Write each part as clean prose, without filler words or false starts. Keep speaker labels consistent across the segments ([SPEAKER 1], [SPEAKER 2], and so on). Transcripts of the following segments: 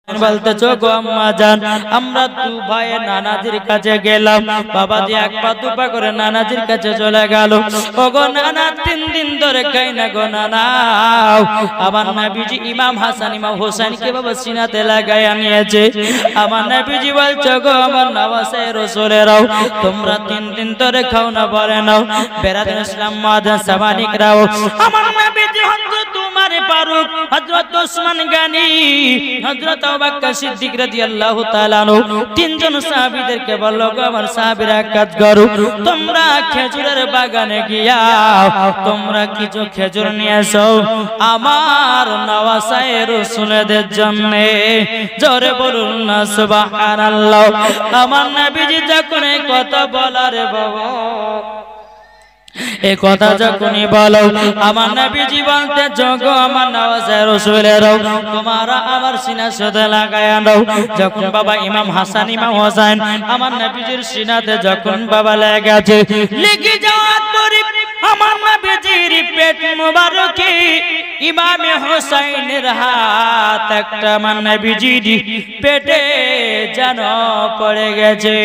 [SPEAKER 1] বলতেছো গো আম্মা জান আমরা দু ভাই নানাজির কাছে গেলাম বাবাজি এক পা দুপা করে নানাজির কাছে চলে গেল ওগো নানা 3 দিন ধরে খাই না গো নানা আমার নবীজি ইমাম হাসান ইমাম হোসেনকে বাবা সিনাতে লাগায়া নিয়েছে আমার নবীজি বলছো গো আমার নওয়াসে রাসূলেরাও তোমরা 3 দিন ধরে খাও না বলে নাও বেরাদার ইসলাম মাদান সাবানিকরাও আমার নবীজি হযরত উমর ফারুক হযরত ওসমান গনি হযরত আবু বকর সিদ্দিক রাদিয়াল্লাহু তাআলা আনহু তিনজন সাহাবীদেরকে বলল গো আমার সাহাবীরা কাজ করো তোমরা খেজুরের বাগানে গিয়া তোমরা কিছু খেজুর নিয়ে এসো আমার নওয়াসায়ে রাসূলদের জন্য জোরে বলুন না সুবহানাল্লাহ আমার নবীজি যখন এই কথা বলার বাবা এই কথা যখনই বলো আমার নবীজি বলতে যোগো আমার নওয়াজে রাসূলেরাও তোমরা আমার সিনা সাথে লাগায়া দাও যখন বাবা ইমাম হাসান ইমাম হোসেন আমার নবীজির সিনাতে যখন বাবা লেগেছে লেগে যাওয়ার পরে আমার নবীজির পেট মোবারকে ইমাম হোসেনের হাত একটা আমার নবীজির পেটে যেন পড়ে গেছে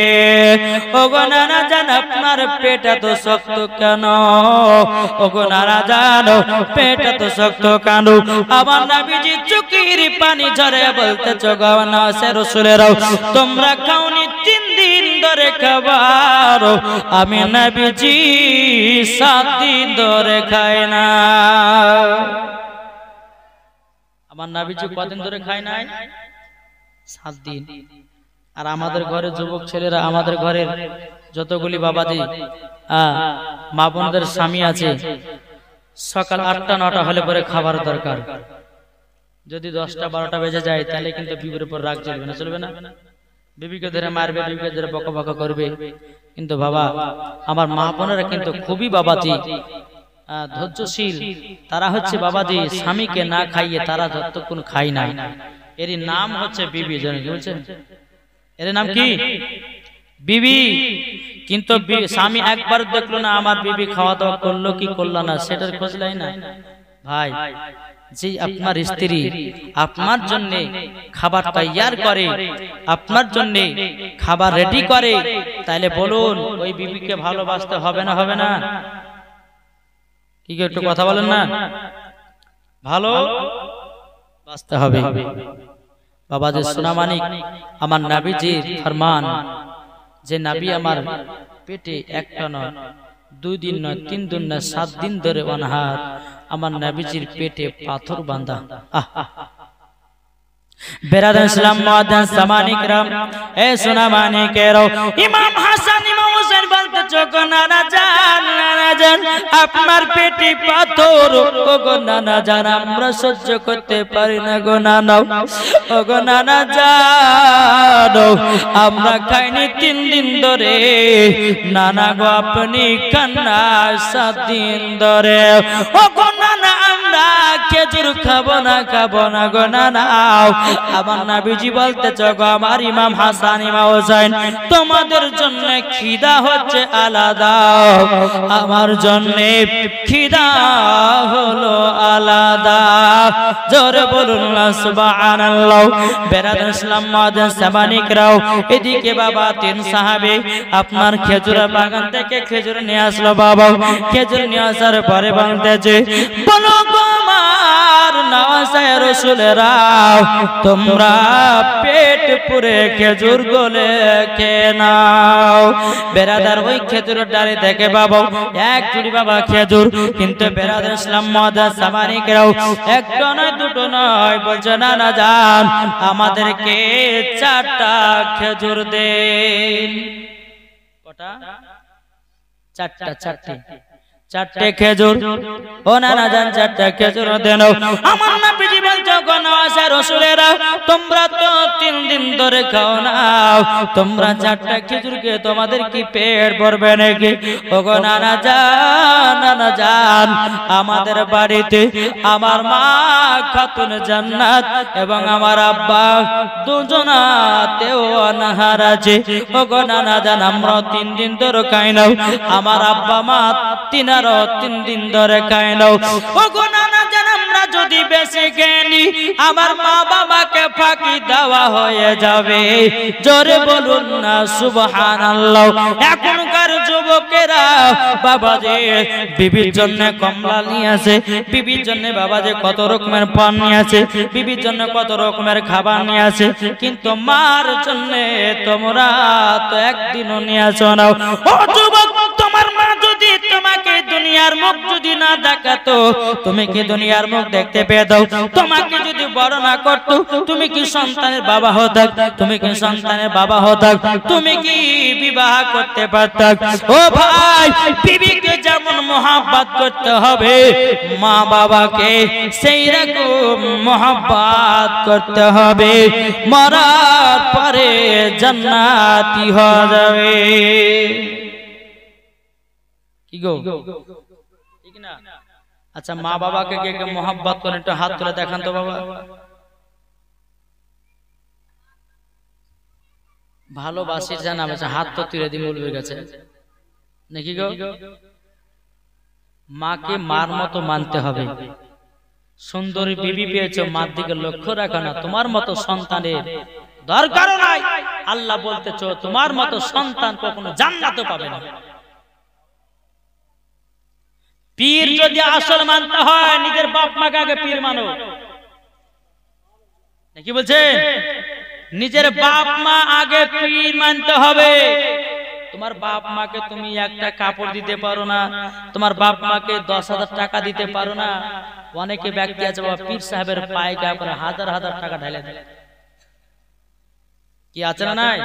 [SPEAKER 1] ওগো নানা জান আপনার পেট এত শক্ত কেন ওগো নানা জানো পেট এত শক্ত কেন আমার নবীজি চোখের পানি ঝরে বলতেছো গো নওয়াসে রাসূলেরাও তোমরা খাওনি 3 দিন ধরে খাবার আমি নবীজি 7 দিন ধরে খাই না আমার নবীজি কতদিন ধরে খায় নাই 7 দিন আর আমাদের ঘরে যুবক ছেলেরা আমাদের ঘরের যতগুলি বাবাজি মা বোনদের স্বামী আছে সকাল 8টা 9টা হলে পরে খাবার দরকার যদি 10টা 12টা বেজে যায় তাহলে কিন্তু বিবির উপর রাগ চলবে না বিবিকে ধরে মারবে বিবিকে ধরে বকা করবে কিন্তু বাবা আমার মা বোনেরা কিন্তু খুবই বাবাজি ধৈর্যশীল তারা হচ্ছে বাবাজি স্বামীকে না খাইয়ে তারা যতক্ষণ খায় না এর নাম হচ্ছে বিবি জানেন কি বলছেন এর নাম কি বিবি কিন্তু স্বামী একবার দেখলো না আমার বিবি খাওয়া দাওয়া করলো কি করলো না সেটার খোঁজ লাই না ভাই যে আপনার স্ত্রী আপনার জন্য খাবার তৈয়ার করে আপনার জন্য খাবার রেডি করে তাহলে বলুন ওই বিবিকে ভালোবাসতে হবে না কি একটু কথা বলেন না ভালো বাসতে হবে বাবাজি সোনামানিক আমার নবীজির ফরমান যে নবী আমার পেটে একটা নয় 2 দিন নয় 3 দিন নয় 7 দিন ধরে অনাহার আমার নবীজির পেটে পাথর বাঁধা বেরাদার ইসলাম মুআদ্দিন সামানিকরাম এ সোনামানিকেরাও ইমাম হাসান ইমাম হোসেন বলতেছো গো নানা জান আপনার পেটে পাথর ওগো নানা জান আমরা সহ্য করতে পারি না গো নানা ওগো নানা জান আমরা খাইনি 3 দিন ধরে নানা গো আপনি কান্না 7 দিন ধরে ওগো নানা আমরা খেজুর খাবো না গো নানা আমার নবীজি বলতেছো গো আমার ইমাম হাসান ইমাম হোসেন তোমাদের জন্য খিদা হচ্ছে আলাদা আমার জন্য খিদা হলো আলাদা জোরে বলুন না সুবহানাল্লাহ বেরাদার ইসলাম মুআদ্দিন সাবানিকরাও এদিকে বাবা 3 সাহাবী আপনার খেজুরের বাগান থেকে খেজুর নিয়ে আসলো বাবা খেজুর নিয়ে আসার পরে বলতেছে বলো গো আমার নওয়াসে রাসূলেরাও তোমরা পেট পুরে খেজুর গলে খেয়ে নাও বেরাদার ওই খেজুরের ডালে থেকে বাবা এক জুড়ি বাবা খেজুর কিন্তু বেরাদার ইসলাম মুআদ্দিন সাবানিকরাও একটা নয় দুটো নয় বলছে নানা জান আমাদেরকে 4টা খেজুর দেন কটা 4টে খেজুর ও নানা জান 4টা খেজুর দেন আমার নবীজি বলছো গো নওয়াসে রাসূলেরা তোমরা তো 3 দিন ধরে খাও না তোমরা 4টা খেজুর খেয়ে তোমাদের কি পেট ভরবে নাকি ও গো নানা জান আমাদের বাড়িতে আমার মা খাতুন জান্নাত এবং আমার আব্বা দুজনাতেও অনাহার আছে ও গো নানা জান আমরা 3 দিন ধরে খাই না আমার আব্বা মা 3 দিন ধরে খাই না ও গো নানা জান আমরা যদি বেশি জ্ঞানী আমার মা বাবাকে ফাঁকি দেওয়া হয়ে যাবে। জোরে বলুন না সুবহানাল্লাহ। এখনকার যুবকেরা বাবা যে বিবির জন্য কমলা নিয়ে আসে, বিবির জন্য বাবা যে কত রকমের পান নিয়ে আসে, বিবির জন্য কত রকমের খাবার নিয়ে আসে, কিন্তু মার জন্য তোমরা তো একদিনও নিয়ে আসো না। ও যুবক, তোমার মা যদি তোমাকে দুনিয়ার মুখ যদি না দেখাতো, তুমি কি দুনিয়ার মুখ দেখতে পেয়ে দাও? তোমাকে যদি বড় না করতো, তুমি কি সন্তানের বাবা হতো? তুমি কি সন্তানের বাবা হতো? তুমি কি বিবাহ করতে পারতা? ও ভাই, বিবিকে যেমন মোহাব্বত করতে হবে, মা বাবাকে সেই রকম মোহাব্বত করতে হবে। মরার পরে জান্নাতি হয়ে যাবে। কি গো, ঠিক না? আচ্ছা, মা বাবাকে কে কে মোহাব্বত করেন একটু হাত তুলে দেখান তো বাবা। ভালোবাসি জানা আছে, হাত তো তুলে দিয়ে মূল্যের কাছে নাকি গো? মাকে মার মতো মানতে হবে। সুন্দরী বিবি পেয়েছো, মার দিকে লক্ষ্য রাখো না। তোমার মতো সন্তানের দরকার নাই। আল্লাহ বলতেছো তোমার মতো সন্তান কখনো জান্নাতও পাবে না। পীর যদি আসল মানতে হয়, নিজের বাপ মাকে আগে পীর মানো। কি বলছেন? নিজের বাপ মা আগে পীর মানতে হবে। তোমার বাপ মাকে তুমি একটা কাপড় দিতে পারো না, তোমার বাপ মাকে 10,000 টাকা দিতে পারো না। অনেকে ব্যক্তি আছে বাবা পীর সাহেবের পায়ে গা করে হাজার হাজার টাকা ঢেলে দেয়। কি আছে না নাই?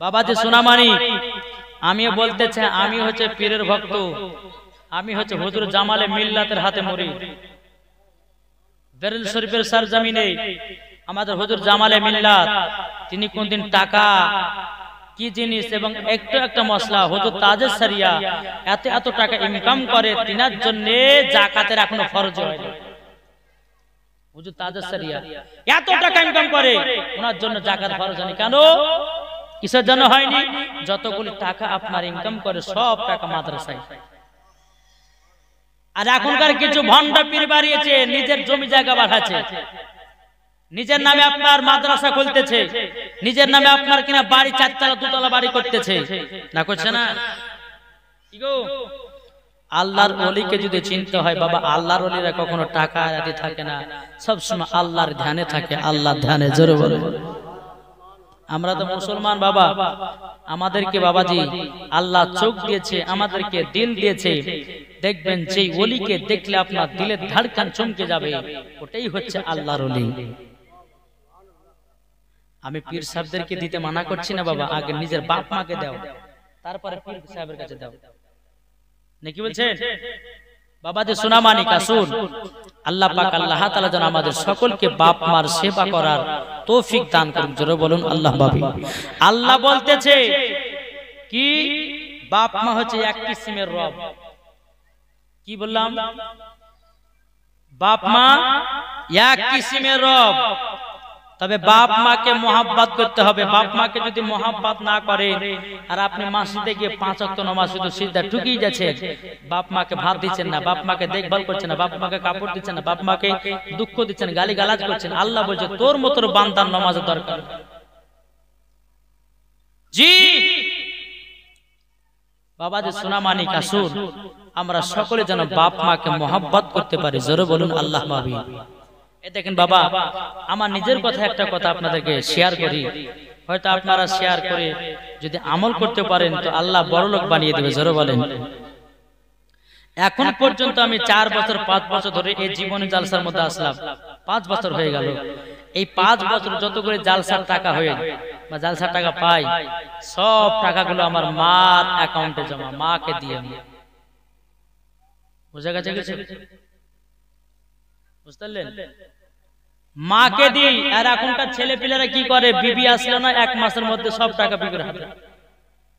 [SPEAKER 1] বাবা যে সোনামানি, আমিও বলতে চাই, আমি হচ্ছে পীরের ভক্ত। আমি হচ্ছে হুজুর জামালে মিল্লাতের হাতে মরি। বেরেল শরীফের সরজমিনে আমাদের হুজুর জামালে মিল্লাত, তিনি কোনদিন টাকা কি জিনিস এবং একটু একটা মশলা হুজুর তাজের সারিয়া এত এত টাকা ইনকাম করে, তিনার জন্য যাকাতের এখনো ফরজ হয়নি। হুজুর তাজের সারিয়া এত টাকা ইনকাম করে, ওনার জন্য যাকাত ফরজ হয়নি। কেন? কিসের জন্য হয়নি? যতগুলি টাকা আপনার ইনকাম করে সব টাকা মাদ্রাসায়। আর এখনকার কিছু ভণ্ড পীর বাড়িয়েছে, নিজের জমি জায়গা বাড়াচ্ছে, নিজের নামে আপনার মাদ্রাসা খুলতেছে, নিজের নামে আপনার কিনা বাড়ি 4 তলা 2 তলা বাড়ি করতেছে, না করছে না? কি গো, আল্লাহর ওলিকে যদি চিনতে হয় বাবা, আল্লাহর ওলিরা কখনো টাকা আদি থাকে না, সব সময় আল্লাহর ধ্যানে থাকে। আল্লাহর ধ্যানে জোরে বলে। আমরা তো মুসলমান বাবা, আমাদেরকে বাবাজি আল্লাহ চোখ দিয়েছে, আমাদেরকে দিল দিয়েছে। দেখবেন যে ওলিকে দেখলে আপনার দিলের ধড়কন চমকে যাবে, ওটাই হচ্ছে আল্লাহর ওলি। আমি পীর সাহেবদেরকে দিতে মানা করছি না বাবা, আগে নিজের বাপ মাকে দাও, তারপরে পীর সাহেবের কাছে দাও, নাকি বলছেন? বাবা যে সোনামানি কাসুন, আল্লাহ পাক আল্লাহ তাআলা যেন আমাদের সকলকে বাপ মার সেবা করার তৌফিক দান করুন। জোরে বলুন আল্লাহ বাবি। আল্লাহ বলতেছে কি, বাপ মা হচ্ছে এক কিসিমের রব। কি বললাম? বাপ মা এক কিসিমের রব। তবে বাপ মাকে মোহাব্বত করতে হবে। বাপ মাকে যদি মোহাব্বত না করে, আর আপনি মসজিদে গিয়ে 5 ওয়াক্ত নামাজ শুধু সিজদা ঠুকিয়ে যাচ্ছে, বাপ মাকে ভাত দিচ্ছেন না, বাপ মাকে দেখভাল করছেন না, বাপ মাকে কাপড় দিচ্ছেন না, বাপ মাকে দুঃখ দিচ্ছেন, গালি গালাজ করছেন, আল্লাহ বলছে তোর মতো বান্দার নামাজের দরকার। জি বাবা যে সোনামানি কাসুর, আমরা সকলে যেন বাপ মাকে মোহাব্বত করতে পারি। জোরে বলুন আল্লাহ বাবি। দেখেন বাবা, আমার নিজের কথা একটা কথা আপনাদেরকে শেয়ার করি, হয়তো আপনারা শেয়ার করে যদি আমল করতে পারেন তো আল্লাহ বড়লোক বানিয়ে দেবে। জোরে বলেন। এখন পর্যন্ত আমি 4 বছর 5 বছর ধরে এই জীবনে জালসার মধ্যে আসলাম, 5 বছর হয়ে গেল। এই 5 বছর যত করে জালসার টাকা হয়ে বা জালসার টাকা পাই, সব টাকাগুলো আমার মার অ্যাকাউন্টে জমা, মাকে দিয়ে। বুঝা গেছে? বুঝলেন? মাকে দিই। আর এখনকার ছেলে পিলেরা কি করে, বিবি আসলো না 1 মাসের মধ্যে সব টাকা বিবির হাতে।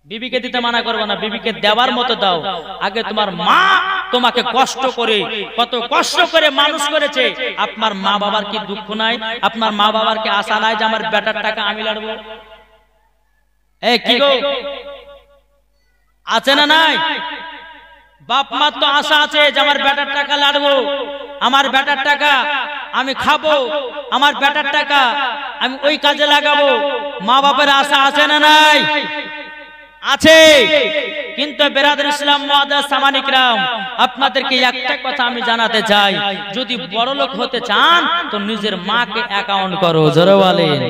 [SPEAKER 1] বিবিকে দিতে মানা করবে না, বিবিকে দেওয়ার মতো দাও। আগে তোমার মা তোমাকে কষ্ট করে, কত কষ্ট করে মানুষ করেছে। আপনার মা বাবার কি দুঃখ নাই? আপনার মা বাবার কি আশা নাই যে আমার বেটার টাকা আমি লাড়বো? এই কি গো, আছে না নাই? বাপ মার তো আশা আছে যে আমার বেটার টাকা লাড়বো, আমার বেটার টাকা আমি খাবো, আমার বেটার টাকা আমি ওই কাজে লাগাবো। মা বাপের আশা আছে না নাই? আছে। কিন্তু বেরাদর ইসলাম মুআজ্জাজ সামানিক রাম, আপনাদেরকে একটা কথা আমি জানাতে চাই, যদি বড় লোক হতে চান তো নিজের মাকে অ্যাকাউন্ট করো। জোরে বলেন,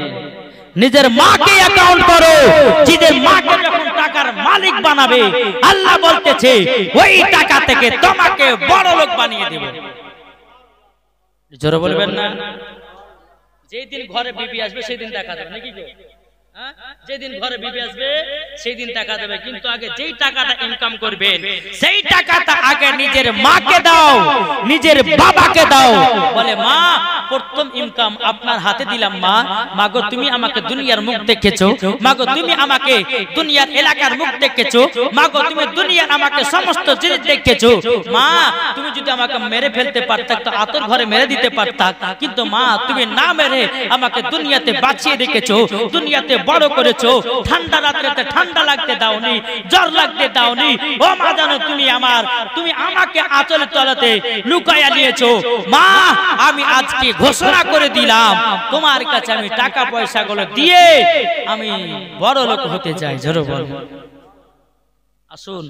[SPEAKER 1] নিজের মাকে অ্যাকাউন্ট করো। নিজের মাকে যখন টাকার মালিক বানাবে, আল্লাহ বলতেছে ওই টাকা থেকে তোমাকে বড় লোক বানিয়ে দেব। জোরে বলবেন না? যেই দিন ঘরে বিবি আসবে সেই দিন দেখা যাবে নাকি? যেদিন ঘরে বিবি আসবে সেই দিন টাকা দেবে, কিন্তু আগে যেই টাকাটা ইনকাম করবেন সেই টাকাটা আগে নিজের মাকে দাও, নিজের বাবাকে দাও। বলে মা প্রথম ইনকাম আপনার হাতে দিলাম মা। মাগো তুমি আমাকে দুনিয়ার মুখ দেখেছো, মাগো তুমি আমাকে দুনিয়ার এলাকার মুখ দেখেছো, মাগো তুমি দুনিয়ার আমাকে সমস্ত জিনিস দেখেছো। মা তুমি যদি আমাকে মেরে ফেলতে পারতা তো আতর ঘরে মেরে দিতে পারতা, কিন্তু মা তুমি না মেরে আমাকে দুনিয়াতে বাঁচিয়ে রেখেছো, দুনিয়াতে বড় করেছো। ঠান্ডা রাত্রিতে ঠান্ডা লাগতে দাওনি, জ্বর লাগতে দাওনি। ও মা জানো তুমি আমাকে আঁচলের তলাতে লুকায়া নিয়েছো। মা আমি আজকে ঘোষণা করে দিলাম তোমার কাছে আমি টাকা পয়সা গুলো দিয়ে আমি বড় লোক হতে চাই। জোরে বলুন। আসুন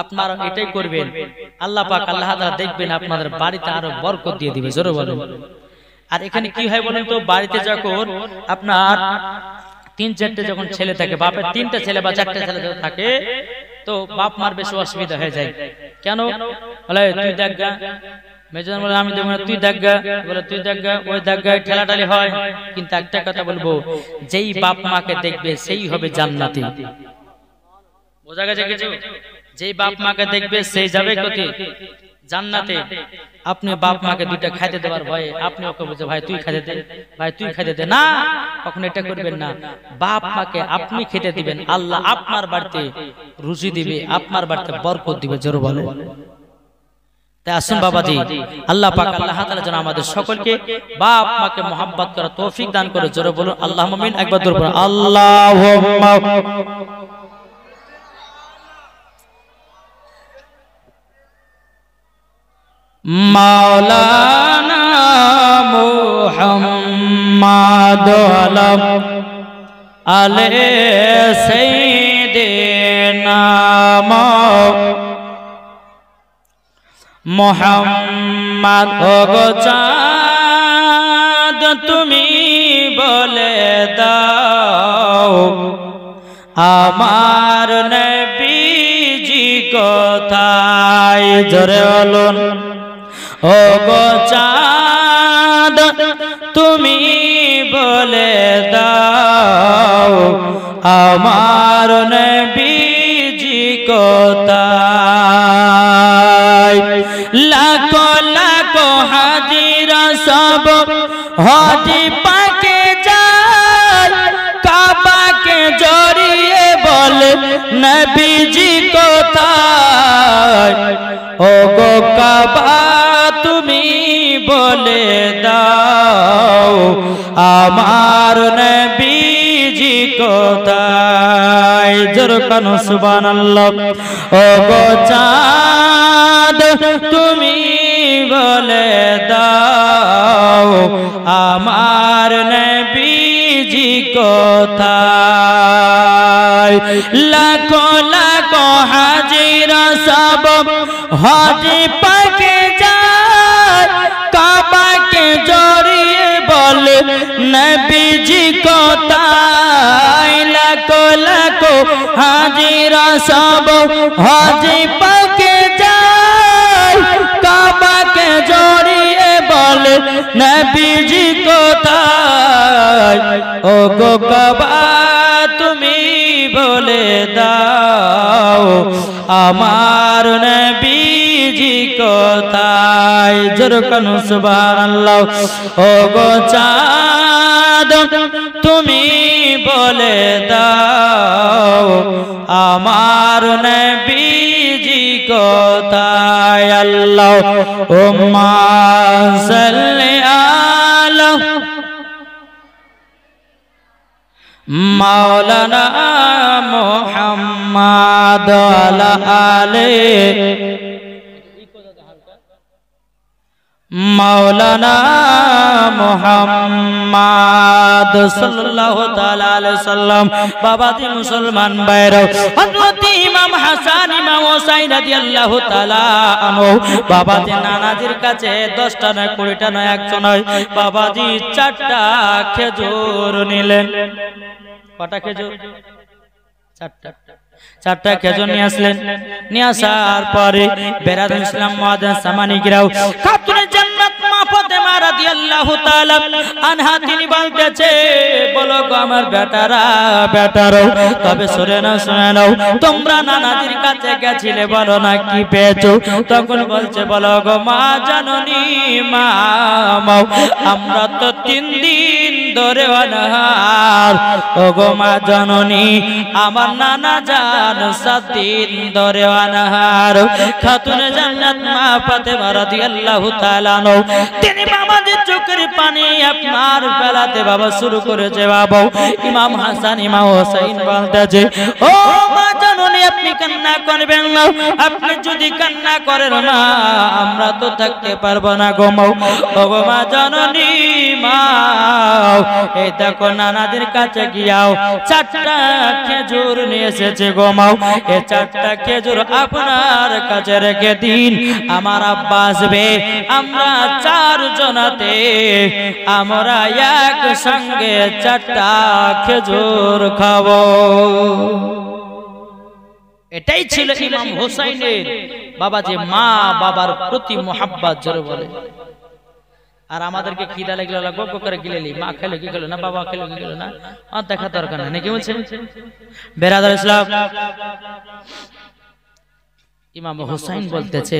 [SPEAKER 1] আপনারা এটাই করবেন, আল্লাহ পাক আল্লাহ তাআলা দেখবেন আপনাদের বাড়িতে আরো বরকত দিয়ে দিবে। জোরে বলুন। আর এখানে কি হয় বলেন তো, বাড়িতে যখন আপনার 3-4টে যখন ছেলে থাকে, বাপের 3টে ছেলে বা 4টে ছেলে থাকে, তো বাপ মার বেশি অসুবিধা হয়ে যায়। কেন বলে তুই দেখগা, মেজন বলে আমি দেখব না, তুই দেখগা, বলে তুই দেখগা, ওই দেখগা, ঠেলাঠালি হয়। কিন্তু একটা কথা বলবো, যেই বাপ মাকে দেখবে সেই হবে জান্নাতি। বোঝা গেছে কিছু? যেই বাপ মাকে দেখবে সেই যাবে কোথায়? জান্নাতে। আপনি বাপ মাকে দুইটা খাইতে দেওয়ার ভয়ে আপনি ওকে বলছে ভাই তুই খাইতে দে, ভাই তুই খাইতে দে, না, কখনো এটা করবেন না। বাপ মাকে আপনি খেতে দিবেন, আল্লাহ আপনার বাড়িতে রুজি দিবে, আপনার বাড়িতে বরকত দিবে। জোরে বলে। তাই আসুন বাবাজি, আল্লাহ পাক আল্লাহ তাআলা যেন আমাদের সকলকে বাপ মাকে মহব্বত করার তৌফিক দান করে। জোরে বলুন আল্লাহুম্মা আমিন। একবার জোরে বলুন আল্লাহুম্মা। মাওলানা মুহাম্মদ আলে সাইয়্যিদিনা মুহাম্মদ গো চাঁদ তুমি বলে দাও আমার নবীজি কোথায়? জোরে বলুন। ও গো চাঁদ তুমি বলে দাও আমার নবীজি কোথায়? লাখো লাখো হাজিরা সব হাজি পাকে যায়, কাবাকে জড়িয়ে বলে নবীজি কোথায়? ও গো কাবা তুমি বলে দাও আমার নবীজি কোথায়? জোরে কানো সুবহানাল্লাহ। ও গো চাঁদ তুমি বলে দাও আমার নবীজি কোথায়? লাখো লাখো হাজিরা সব হাজি পাকে যায়, কাবাকে জড়িয়ে বলে নবীজি কোথায়? লাখো লাখো হাজিরা সব হাজি পাকে যায়, কাবাকে জড়িয়ে বলে নবীজি কোথায়? ও গো কাবা তুমি বলে দাও আমার নবীজি কোথায়? জোরে কানো সুবহানাল্লাহ। ও গো চাঁদ তুমি বলে দাও আমার নবীজি কোথায়? আল্লাহুম্মা সাল্লি আলা মাওলানা মুহাম্মদ আলা আলে মাওলানা মুহাম্মদ সাল্লাল্লাহু তাআলা আলাইহি সাল্লাম। বাবাজি মুসলমান ভাইরা, হযরত ইমাম হাসান ইমাম হুসাইন রাদিয়াল্লাহু তাআলা আনহু বাবাজি নানাজির কাছে 10টা নয় 20টা নয় 100 নয় বাবাজি 4টা খেজুর নিলেন। কটা খেজুর? 4টা খেজুর নিয়ে আসলেন। নিয়ে আসার পরে বেরাদুল ইসলাম মুআজ্জাজ সামানিকরাও খাতুনে জান্নাত মা ফাতেমা রাদিয়াল্লাহু তাআলা আনহা তিনি বলতেছে, বলো গো আমার বেটারাও, তবে শুনে নাও তোমরা নানাজির কাছে গেছিলে, বলো না কি পেয়েছো? তখন বলছে, বলো গো মা জননী মা আমরা তো 3 দিন ধরে অনাহার। ও গো মা জননী আমার নানা জান 7 দিন ধরে অনাহার। খাতুনে জান্নাত মা ফাতেমা রাদিয়াল্লাহু তাআলা আনহা তিনি বাবাদের চোখের পানি আপনার ফেলাতে বাবা শুরু করেছে। বাবা ইমাম হাসান ইমাম হুসাইন বলতেছে, ও মা জননী আপনি কান্না করবেন না, আপনি যদি কান্না করেন না আমরা তো থাকতে পারবো না গো মা। ও গো মা জননী মা এই দেখো নানাদের কাছে গিয়াও 4টা খেজুর নিয়ে এসেছে গো মা। এই 4টা খেজুর আপনার কাছে রেখে দিন, আমার আব্বা আসবে, আমরা 4 জনাতে আমরা এক সঙ্গে 4টা খেজুর খাবো। এটাই ছিল ইমাম হুসাইনের বাবাজি মা বাবার প্রতি মোহাব্বত, জোরে বলে। আর আমাদেরকে খিদা লাগলো গপ করে গিলেলি, মা খেলো কি খেলো না, বাবা খেলো কি খেলো না, আর দেখা দরকার নেই, নাকি বলছেন? বেরাদার ইসলাম ইমাম হুসাইন বলতেছে,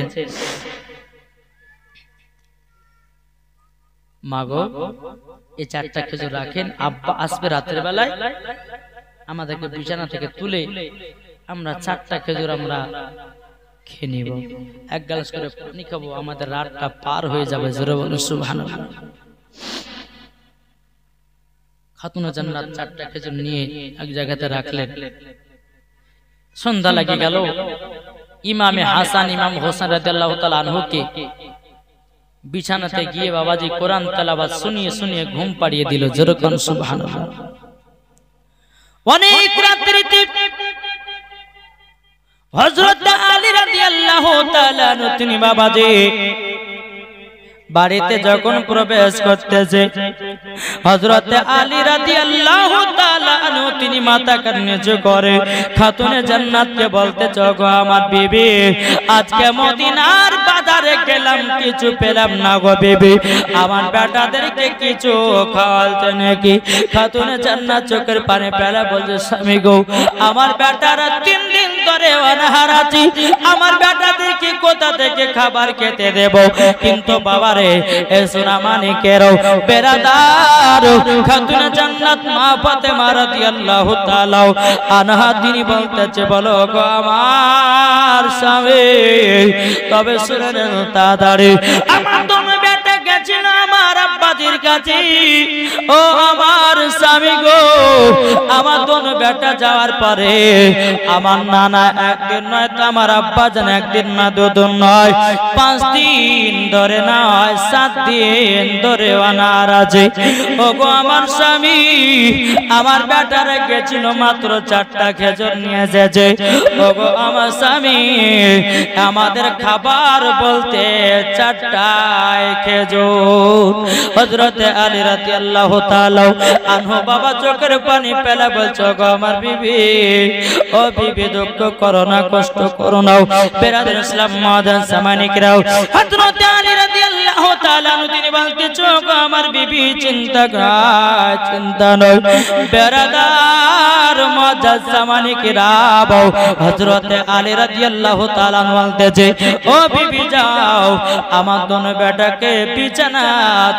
[SPEAKER 1] মাগো এই 4টা খেজুর রাখেন, আব্বা আসবে রাতের বেলায়, আমাদেরকে বিছানা থেকে তুলে আমরা 4টা খেজুর আমরা খেয়ে নিব, 1 গ্লাস করে পানি খাবো, আমাদের রাতটা পার হয়ে যাবে। জোরে বলুন সুবহানাল্লাহ। খাতুনে জান্নাত 4টা খেজুর নিয়ে এক জায়গাতে রাখলেন। সন্ধ্যা লেগে গেল। ইমামে হাসান ইমাম হোসেন রাদিয়াল্লাহু তাআলা আনহুকে বিছানাতে গিয়ে বাবাজি কোরআন তেলাওয়াত শুনিয়ে শুনিয়ে ঘুম পাড়িয়ে দিল। জোরে বলুন সুবহানাল্লাহ। অনেক রাত্রিতে হযরত আলী রাদিয়াল্লাহু তাআলা তিনি বাবাজি বাড়িতে যখন প্রবেশ করতেছে, হযরত আলী রাদিয়াল্লাহু তাআলা আনহু তিনি মাথা নিচু করে খাতুনে জান্নাতকে বলতেছে, গো আমার বিবি আজকে মদিনার বাজারে গেলাম কিছু পেলাম না গো বিবি, আমার বেটাদেরকে কিছু খাওয়াতে নাকি? খাতুনে জান্নাত চোখের পানি ফেলে বলছে, স্বামী গো আমার বেটারা 3 দিন ধরে অনাহার আছে, আমার বেটাদেরকে কোথা থেকে খাবার খেতে দেব? কিন্তু বাবা রে এ সোনা মানিকেরও বেরাদার খাতুনে জান্নাত মা ফাতেমা রাদিয়াল্লাহু তাআলা আনহা তিনি বলতেছে, বলো গো আমার স্বামী, তবে শুনেন তাড়াতাড়ি আমার দোনো বেটা গেছিল আমার আব্বাজির কাছে। ও আমার স্বামী গো, আমার দোনো বেটা যাওয়ার পরে আমার নানা একদিন নয় তো আমার আব্বা জান একদিন না 2 দিন নয় 5 দিন ধরে নয় 7 দিন ধরে অনাহার আছে। ও গো আমার স্বামী, আমার বেটারা গেছিল মাত্র 4টা খেজুর নিয়ে এসেছে। ও গো আমার স্বামী, আমাদের খাবার বলতে 4টাই খেজুর। হযরত আলী রাদিয়াল্লাহু তাআলা আনহু বাবা চোখের পানি ফেলে বলছে, গো আমার বিবি, ও বিবি দুঃখ করো না, কষ্ট করো না। বেরাদার ইসলাম মুআজ্জাজ সামানিকরাও হযরত আলী রাদিয়াল্লাহু তাআলা তিনি বলতেছে, গো আমার বিবি চিন্তা নয়। বেরাদার মুআজ্জাজ সামানিকরাও হযরত আলী রাদিয়াল্লাহু তাআলা বলতেছে, ও বিবি যাও আমার দোনো বেটাকে বিছানা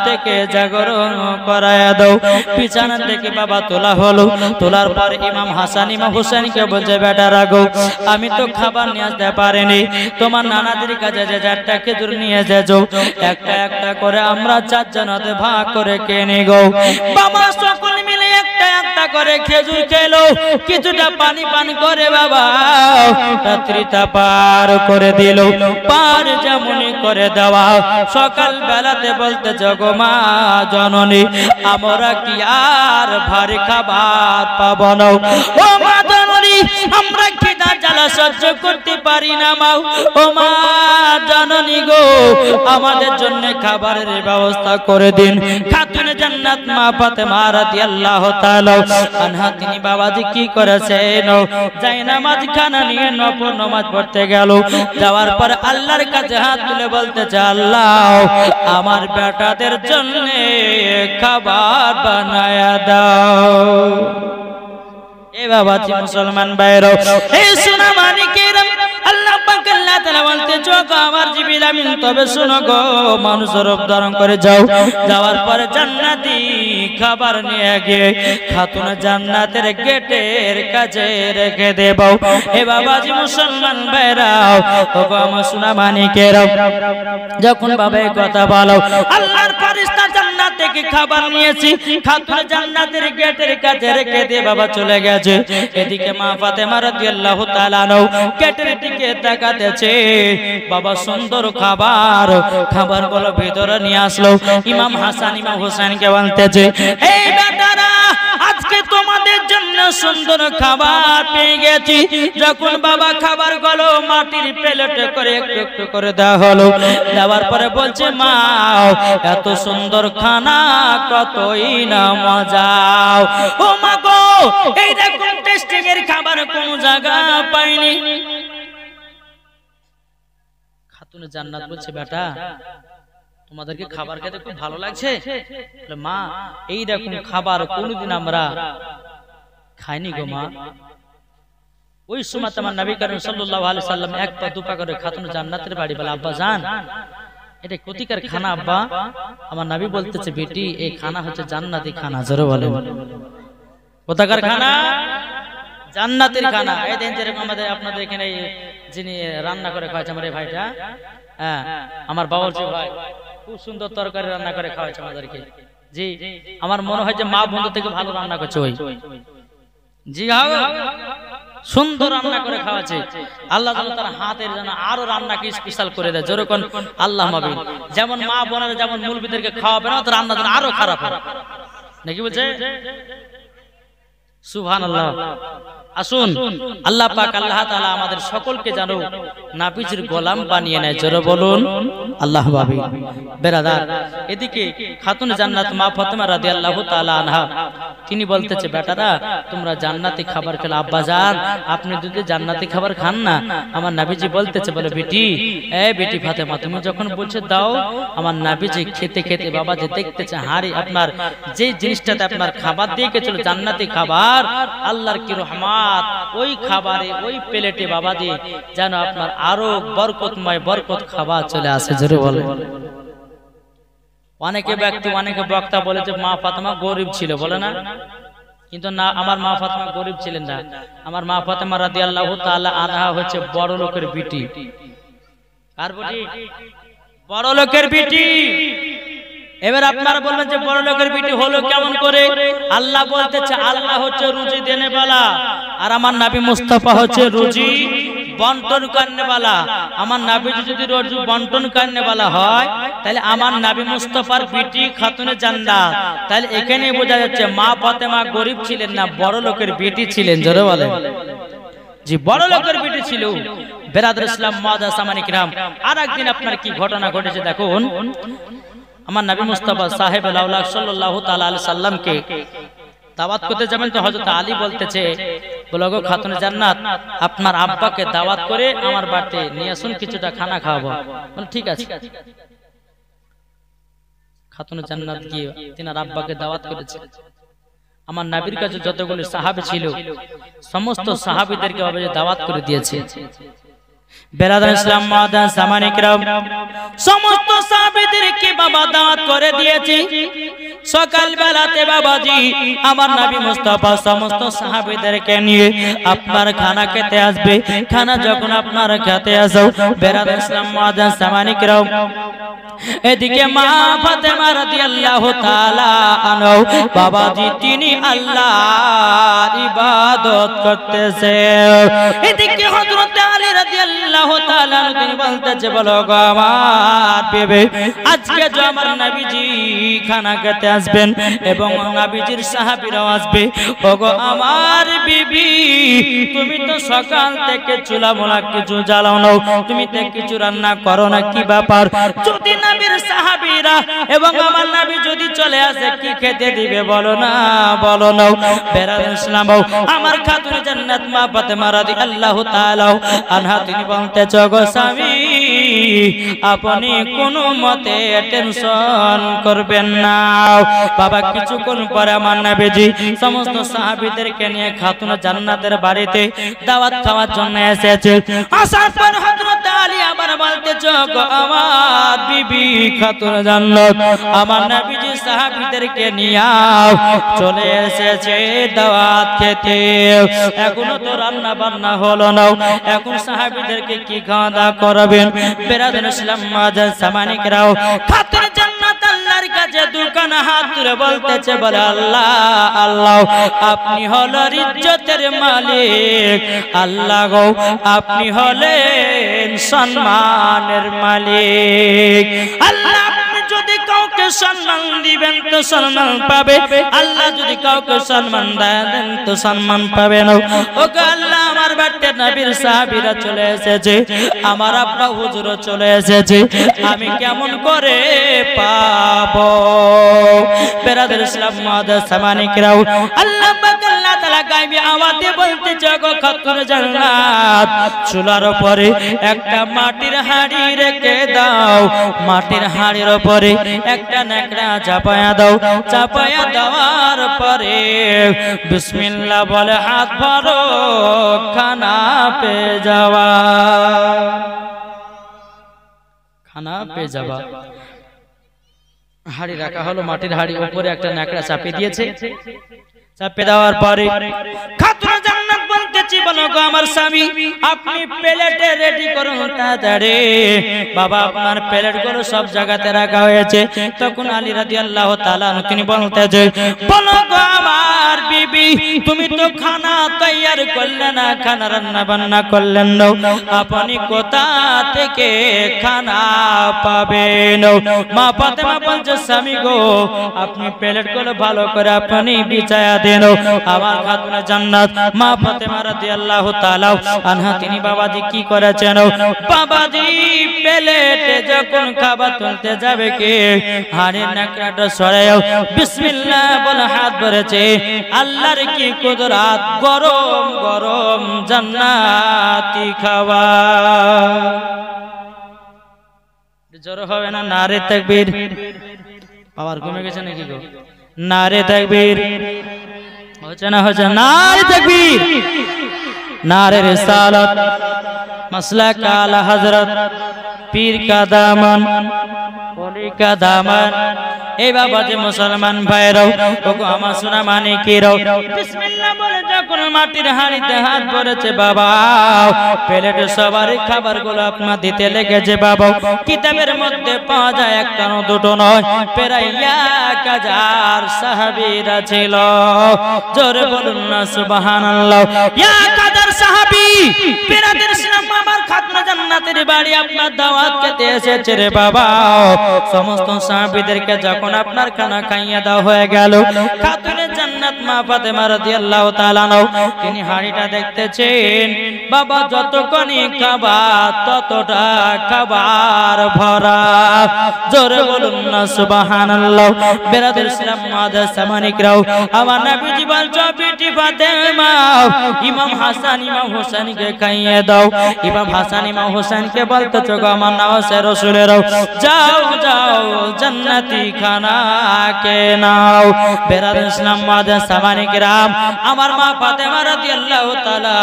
[SPEAKER 1] থেকে জাগরণ করায়া দাও। বিছানা থেকে বাবা তোলা হলো। তোলার পর ইমাম হাসান ইমাম হুসাইনকে বলছে, বেটা রাগো আমি তো খাবার নিয়ে আসতে পারিনি, তোমার নানাদের কাছে যে 4টা খেজুর নিয়ে যাও, একটা একটা করে আমরা 4 জনাতে ভাগ করে কেনে গো। বাবা সকল মিলে একটা একটা করে খেজুর খেলো, কিছুটা পানি পান করে বাবা রাত্রিটা পার করে দিল। পার যেমনই করে দেওয়া সকাল বেলাতে বলতে জগো মা জননী আমরা কি আর ভারী খাবার পাবো না? ও মা জননী আমরা খিদা জ্বালা সহ্য করতে পারি না মা। ও মা জননী গো আমাদের জন্য খাবারের ব্যবস্থা করে দিন। খাতুনে জান্নাত মা ফাতেমা রাদিয়াল্লাহু তাআলা আনহা তিনি বাবাজি কি করেছেন, যাই নামাজ খানা নিয়ে নফল নামাজ পড়তে গেল। যাওয়ার পর আল্লাহর কাছে হাত তুলে বলতেছে আল্লাহ আমার বেটাদের জন্য খাবার বানায়া দাও। এ বাবাজি মুসলমান ভাইরা এই সোনা মানিকেরা আল্লাহ পাক আল্লাহ তাআলা বলতে চোখ আমার জিবিল আমিন তবে শুনো গো মানুষ রূপ ধারণ করে যাও। যাওয়ার পরে জান্নাতি খাবার নিয়ে গিয়ে খাতুন জান্নাতের গেটের কাছে রেখে দেব। এ বাবাজি মুসলমান ভাইরা ও গো আমার সোনা মানিকেরা যখন বাবা এই কথা বলো আল্লাহর ফেরেশতা জান্নাত থেকে খাবার নিয়েছি খাতুন জান্নাতের গেটের কাছে রেখে দিয়ে বাবা চলে গেছে। এদিকে মা ফাতেমা রাদিয়াল্লাহু তাআলা গেটের দিকে তাকাতেছে। বাবা সুন্দর খাবারগুলো ভিতরে নিয়ে আসলো। ইমাম হাসান ইমাম হোসেনকে বলতেছে এই বেটারা আজকে তোমাদের জন্য সুন্দর খাবার পেয়ে গেছি। যখন বাবা খাবারগুলো মাটির প্লেটে করে একটু একটু করে দেওয়া হলো, দেওয়ার পরে বলছে মা এত সুন্দর খানা কতই না মজা। ও মা গো এই রকম টেস্টিং এর খাবার কোন জায়গা পাইনি। খাতুনে জান্নাত বলছে বেটা তোমাদেরকে খাবার খেতে খুব ভালো লাগছে? মা এই রকম খাবার কোনদিন আমরা খাইনি গো মা। ওই সময় আমার নবী করিম সাল্লাল্লাহু আলাইহি সাল্লাম এক পা দুপা করে খাতুনে জান্নাতের বাড়ি বলে আব্বা জান এটা কোতিকার খানা আব্বা? আমার নবী বলতেছে বেটি এই খানা হচ্ছে জান্নাতি খানা। জোরে বলে কোথাকার খানা? জান্নাতের খানা। এই দেন যেরকম আমাদের আপনাদের এখানে যিনি রান্না করে খাওয়াচ্ছে আমার এই ভাইটা, হ্যাঁ আমার বাবুর্চি ভাই খুব সুন্দর তরকারি রান্না করে খাওয়াচ্ছে আমাদেরকে। জি আমার মনে হয় যে মা বন্ধু থেকে ভালো রান্না করছে ওই। জি সুন্দর রান্না করে খাওয়াচ্ছে। আল্লাহ তার হাতের যেন আরো রান্নাকে স্পেশাল করে দেয়। যেরকম আল্লাহ মাবিন যেমন মা বোনেরা যেমন মুলবিদেরকে খাওয়াবে না তো রান্না যেন আরো খারাপ হয় নাকি বলছে? সুবহানাল্লাহ। আসুন আল্লাহ পাক আল্লাহ তাআলা আমাদের সকলকে জানো নাবিজির গোলাম বানিয়ে নেয়। জোরে বলুন আল্লাহ ভাবি বেরাদার। এদিকে খাতুন জান্নাত মা ফাতেমা রাদিয়াল্লাহু তাআলা আনহা তিনি বলতেছে বেটারা তোমরা জান্নাতি খাবার খেলে আব্বা জান আপনি যদি জান্নাতি খাবার খান না? আমার নাবিজি বলতেছে বলে বেটি এই বেটি ফাতেমা তুমি যখন বলছো দাও আমার নাবিজি খেতে খেতে বাবা যে দেখতেছে হারি আপনার যে জিনিসটাতে আপনার খাবার দিয়ে গেছিল জান্নাতি খাবার আল্লাহর কি রহমত ওই খাবারে ওই প্লেটে বাবাজি যেন আপনার আরো বরকতময় বরকত খাবার চলে আসে। জোরে বলে অনেকে ব্যক্তি অনেকে বক্তা বলে যে মা ফাতেমা গরিব ছিল বলে না, কিন্তু না আমার মা ফাতেমা গরিব ছিলেন না। আমার মা ফাতেমা রাদিয়াল্লাহু তাআলা আনহা হচ্ছে বড় লোকের বিটি। কার বিটি? বড় লোকের বিটি। এবার আপনারা বলবেন যে বড় লোকের বিটি হলো কেমন করে? আল্লাহ বলতেছে আল্লাহ হচ্ছে রুজি দেনে वाला আর আমার নবী মুস্তাফা হচ্ছে রুজি বন্টন করনে वाला। আমার নবী যদি রুজি বন্টন করনে वाला হয় তাহলে আমার নবী মুস্তাফার বিটি খাতুনে জান্নাত। তাহলে এখানে বোঝা যাচ্ছে মা ফাতেমা গরিব ছিলেন না, বড় লোকের বিটি ছিলেন। জোরে বলেন জি বড় লোকের বিটি ছিল। বেরাদর ইসলাম মুআজ্জাজ সামানি কিরাম আর একদিন আপনার কি ঘটনা ঘটেছে দেখুন। আমার নবী মুস্তাফা সাহেব আল্লাহ সাল্লাল্লাহু তাআলা আলাইহি সাল্লামকে দাওয়াত করতে যাবেন তো হযরত আলী বলতেছে বলো গো খাতুনে জান্নাত আপনার আব্বাকে দাওয়াত করে আমার বাড়িতে নিয়ে আসুন কিছুটা খানা খাওয়াবো। বলে ঠিক আছে। খাতুনে জান্নাত গিয়ে তিনার আব্বাকে দাওয়াত করেছে। আমার নবীর কাছে যতগুলো সাহাবী ছিল সমস্ত সাহাবীদেরকে দাওয়াত করে দিয়েছে। বেরাদার ইসলাম মাদান সামানিকরাম সমস্ত সাহাবীদেরকে বাবা দাওয়াত করে দিয়েছি। সকাল বেলাতে বাবাজি আমার নবী মুস্তাফা সমস্ত সাহাবীদেরকে নিয়ে আপনার খানা খেতে আসবে। খানা যখন আপনার খেতে আসো বেরাদার ইসলাম মাদান সামানিকরাম এদিকে মা ফাতেমা রাদিয়াল্লাহু তাআলা আনহা বাবাজি তিনি আল্লাহর ইবাদত করতেছে। এদিকে হযরত আলী রাদিয়াল্লাহু তাআলা তিনি বলতেছে বলো গো আমার বিবি আজকে যে আমার নবীজি খানা খেতে আসবেন এবং নবীজির সাহাবীরাও আসবে, ওগো আমার বিবি তুমি তো সকাল থেকে চুলা মোলা কিছু জ্বালাও না, তুমি তো কিছু রান্না করো না, কি ব্যাপার? যদি নবীর সাহাবীরা এবং আমার নবী যদি চলে আসে কি খেতে দিবে বলো না, বলো না। বেরাদার ইসলাম আমার খাতুন জান্নাত মা ফাতেমা রাদিয়াল্লাহু তাআলা আনহা তিনি বলতেছ গো স্বামী আপনি কোনো মতে টেনশন করবেন না। বাবা কিছুক্ষণ পরে আমার নবীজি সমস্ত সাহাবীদেরকে নিয়ে খাতুন জান্নাতের বাড়িতে দাওয়াত খাওয়ার জন্য এসেছে। আসার পর হযরত আলী আবার বলতেছ গো আমার বিবি খাতুন জান্নাত আমার নবীজি সাহাবীদেরকে নিয়ে চলে এসেছে দাওয়াত খেতে। এখনো তো রান্না বান্না হলো না, এখন সাহাবীদেরকে কি খাওয়া দাওয়া করাবেন? বেরাদার ইসলাম মাদান সামানিকরাও খাতুন জান্নাত আল্লাহর কাছে দুখান হাত তুলে বলতেছে বলে আল্লাহ আল্লাহ আপনি হলেন ইজ্জতের মালিক, আল্লাহ গো আপনি হলেন সম্মানের মালিক। আল্লাহ আপনি যদি কাউকে সম্মান দিবেন তো সম্মান পাবে, আল্লাহ যদি কাউকে সম্মান দেন তো সম্মান পাবে না। ওগো আল্লাহ আমার বাড়িতে নবীর সাহাবীরা চলে এসেছে, আমার আব্বা হুজুরও চলে এসেছে, আমি কেমন করে পাবো? বেরাদার ইসলাম মাদান সামানিকরাও আল্লাহ পাক আল্লাহ তাআলা গায়বী আওয়াজে বলতেছে গো খাতুন জান্নাত চুলার উপরে একটা মাটির হাঁড়ি রেখে দাও, মাটির হাঁড়ির উপরে একটা নেকড়া চাপায়া দাও, চাপায়া দেওয়ার পরে বিসমিল্লাহ বলে হাত ভরো খানা পেয়ে যাওয়া, খানা পেয়ে যাওয়া। হাঁড়ি রাখা হলো, মাটির হাঁড়ি উপরে একটা নেকড়া চাপিয়ে দিয়েছে, চাপে দেওয়ার পরে খাতুন জান্নাত বলতেছি বলো গো আমার স্বামী আপনি প্লেটে রেডি করুন তাড়াতাড়ি। বাবা আপনার প্লেট গুলো সব জায়গাতে রাখা হয়েছে। তখন আলী রাদিয়াল্লাহু তাআলা তিনি বলতেছে বলো গো আমার বিবি তুমি তো খানা তৈয়ার করলে না, খানা রান্না বান্না করলেন না, আপনি কোথা থেকে খানা পাবেন? মা ফাতেমা বলছে স্বামী গো আপনি প্লেট গুলো ভালো করে আপনি বিছায়া দেন। আমার খাতুন জান্নাত মা ফাতেমা রাদিয়াল্লাহু তাআলা আনহা তিনি বাবাজি কি করেছেন? বাবাজি প্লেটে যখন খাবার তুলতে যাবে কি হাড়ির নেকড়াটা সরাও বিসমিল্লাহ বলে হাত ধরেছে। আল্লাহর কি কুদরত, গরম গরম জান্নাতি খাবার। জোর হবে না নারে তাকবীর। বাবার ঘুমে গেছে নাকি গো? নারে তাকবীর হচ্ছে না, হচ্ছে নারে তাকবীর, নারে রিসালাত, মাসলাক আলা হযরত, পীর কা দামন, ওলি কা দামন। এই বাবা যে মুসলমান ভাইরাও ওগো আমার সোনা মানিকেরাও বিসমিল্লাহ বলে যখন মাটির হাঁড়িতে হাত ভরেছে বাবা প্লেটে সবার খাবারগুলো আপনার দিতে লেগেছে বাবা। কিতাবের মধ্যে পাওয়া যায় একটা না দুটো নয়, প্রায় 1000 সাহাবীরা ছিল। জোরে বলুন না সুবহানাল্লাহ। 1000 সাহাবী বেরাদার ইসলাম আমার খাতুন জান্নাতের বাড়ি আপনার দাওয়াত খেতে এসেছে রে বাবা। সমস্ত সাহাবীদেরকে যখন আপনার খানা খাইয়ে দাও হয়ে গেল, খাতুন জান্নাত মা ফাতেমা রাদিয়াল্লাহু তাআলা তিনি হাঁড়িটা দেখতেছেন বাবা যতক্ষণই খাবার ততটা খাবার ভরা। জোরে বলুন না সুবহানাল্লাহ। বেরাদার ইসলাম মাদার সামানিকরাও আমার নবীজি বলছো বেটি ফাতেমা ইমাম হাসান ইমাম হোসেনকে খাইয়ে দাও। ইমাম হাসান ইমাম হোসেনকে বলতেছো গো আমার নওয়াজে রাসূলেরাও যাও যাও জান্নাতি খানা কে নাও। বেরাদার ইসলাম মাদার মুআজ্জাজ সামানি কিরাম, আমার মা ফাতেমা রাদিয়াল্লাহু তাআলা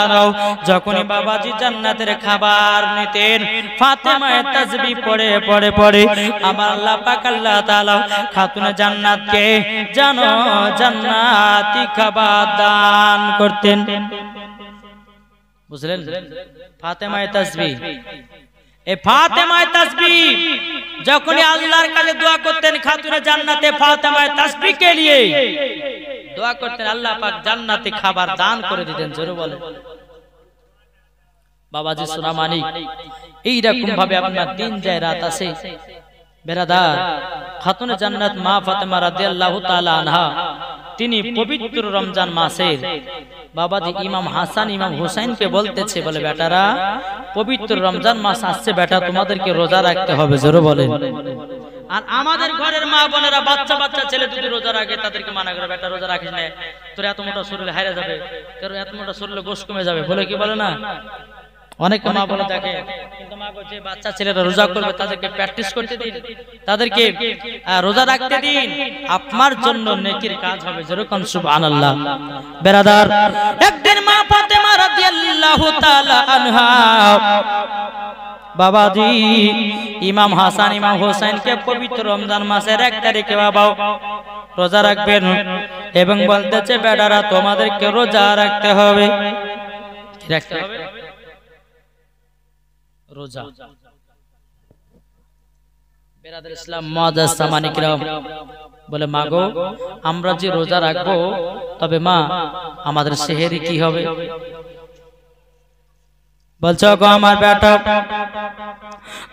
[SPEAKER 1] যখনই বাবাজি জান্নাতের খাবার নিতেন, ফাতেমায়ে তাসবিহ পড়ে পড়ে পড়ে আমার আল্লাহ পাক আল্লাহ তাআলা খাতুনে জান্নাতকে জানো জান্নাতি খাবার দান করতেন। বুঝলেন? ফাতেমায়ে তাসবিহ, এই ফাতেমায়ে তাসবিহ যখনই আল্লাহর কাছে দোয়া করতেন খাতুনে জান্নাতে ফাতেমায়ে তাসবিহ কে নিয়ে দোয়া করতেন, আল্লাহ পাক জান্নাতে খাবার দান করে দিতেন। জোরে বলেন। বাবাজি সোনা মানিক, এইরকম ভাবে আপনার দিন যায় রাত আসে। বেরাদার, খাতুনে জান্নাত মা ফাতেমা রাদিয়াল্লাহু তাআলা আনহা তিনি পবিত্র রমজান মাসের বাবাজি ইমাম হাসান ইমাম হুসাইনকে বলতেছে, বলে বেটারা পবিত্র রমজান মাস আসছে, বেটা তোমাদেরকে রোজা রাখতে হবে। জোরে বলেন। আর আমাদের ঘরের মা বোনেরা বাচ্চা বাচ্চা ছেলে যদি রোজা রাখে তাদেরকে মানা করে, বেটা রোজা রাখিস না, তোর এত মোটা শরীরে হাইরা যাবে, তোর এত মোটা শরীরে গোশ কমে যাবে, বলে কি বলে না? অনেক মা বলে থাকে, কিন্তু মা যে বাচ্চা ছেলেরা রোজা করবে তাদেরকে প্র্যাকটিস করতে দিন, তাদেরকে রোজা রাখতে দিন, আপনার জন্য নেকির কাজ হবে। যেরকম সুবহানাল্লাহ। বেরাদার, একদিন মা ফাতেমা রাদিয়াল্লাহু তাআলা আনহা বাবাজি ইমাম হাসান ইমাম হোসেনকে পবিত্র রমজান মাসের 1 তারিখে বাবা রোজা রাখবেন এবং বলতেছে, বেটারা তোমাদেরকে রোজা রাখতে হবে। কি রাখতে হবে? রোজা। বেরাদার ইসলাম মুআজ্জাজ সামানি কিরাম বলে, মা গো আমরা যে রোজা রাখবো, তবে মা আমাদের সেহরি কি হবে? বলছো গো আমার বেটা,